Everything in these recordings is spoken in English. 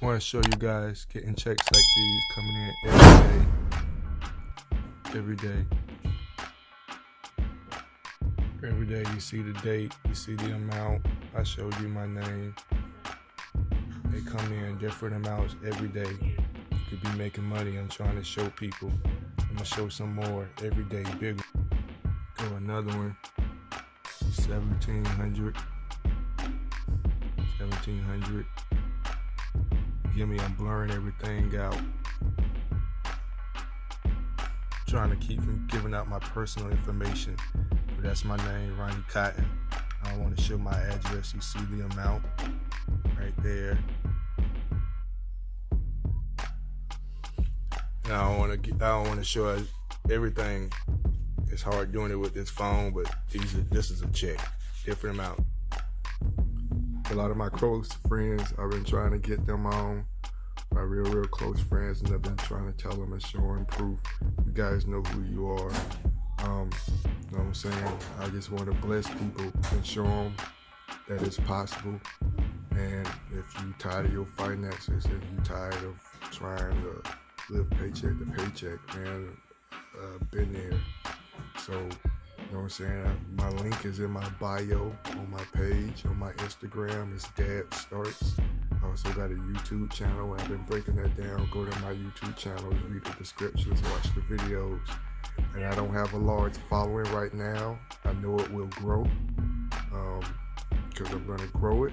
Just want to show you guys getting checks like these coming in every day. Every day you see the date, you see the amount. I showed you my name. They come in different amounts every day. You could be making money. I'm trying to show people. I'm gonna show some more every day, bigger. Go another one. 1700. 1700. Give me, I'm blurring everything out. Trying to keep from giving out my personal information. But that's my name, Ronnie Cotton. I don't want to show my address. You see the amount right there. And I don't want to show everything. It's hard doing it with this phone, but this is a check, different amount. A lot of my close friends, I've been trying to get them on. My real close friends, and I've been trying to tell them and show them proof. You guys know who you are. You know what I'm saying? I just want to bless people and show them that it's possible. And if you're tired of your finances, if you're tired of trying to live paycheck to paycheck, man, been there. So, you know what I'm saying? My link is in my bio on my page, on my Instagram. It's Dad Starts. I also got a YouTube channel. I've been breaking that down. Go to my YouTube channel, read the descriptions, watch the videos. And I don't have a large following right now. I know it will grow because I'm going to grow it.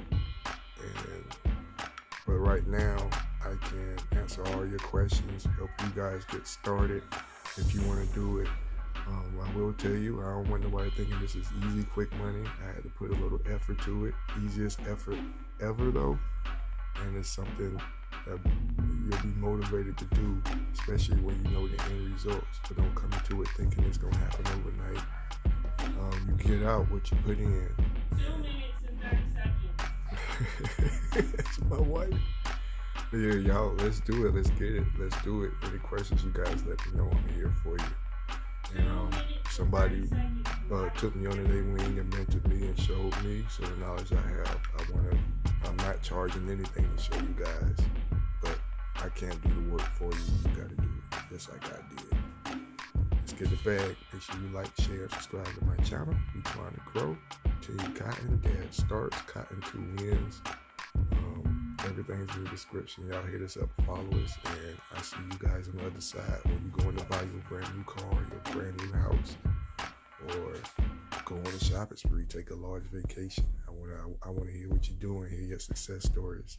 But right now, I can answer all your questions, help you guys get started if you want to do it. I will tell you, I don't want nobody thinking this is easy, quick money. I had to put a little effort to it. Easiest effort ever, though. And it's something that you'll be motivated to do, especially when you know the end results. But don't come into it thinking it's going to happen overnight. You get out what you put in. 2 minutes and 30 seconds. That's my wife. But yeah, y'all, let's do it. Let's get it. Let's do it. Any questions, you guys let me know. I'm here for you. And somebody took me under their wing and mentored me and showed me. So the knowledge I have, I'm not charging anything to show you guys, but I can't do the work for you. You gotta do it just like I did. Let's get the bag. Make sure you like, share, subscribe to my channel. We trying to grow. Team Cotton, Dad Starts, Cotton 2 Wins. Everything's in the description. Y'all hit us up, follow us, and I see you guys on the other side when you're going to buy your brand new car, your brand new house, or go on a shopping spree, take a large vacation. I want to hear what you're doing, hear your success stories.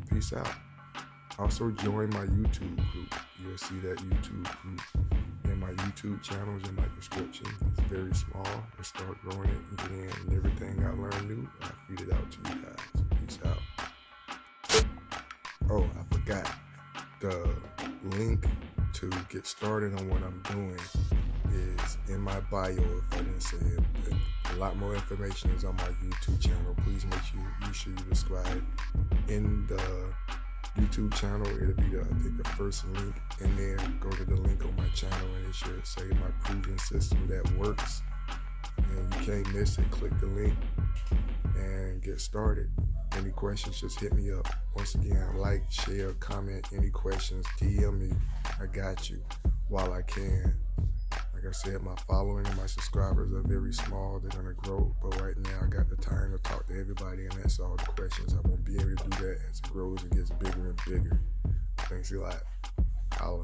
Peace out. Also join my YouTube group. You'll see that YouTube group in my YouTube channels in my description. It's very small. Let's start growing it again, and everything I learn new, I feed it out to you guys. Peace out. Oh, I forgot. The link to get started on what I'm doing is in my bio, if I didn't say it. A lot more information is on my YouTube channel. Please make sure you subscribe. In the YouTube channel, it'll be I think the first link, and then go to the link on my channel and it should say my proven system that works. And you can't miss it. Click the link and get started. Any questions, just hit me up. Once again, like, share, comment, any questions, DM me. I got you while I can. Like I said, my following and my subscribers are very small. They're going to grow. But right now, I got the time to talk to everybody and answer all the questions. I won't be able to do that as it grows and gets bigger and bigger. Thanks a lot. Holla.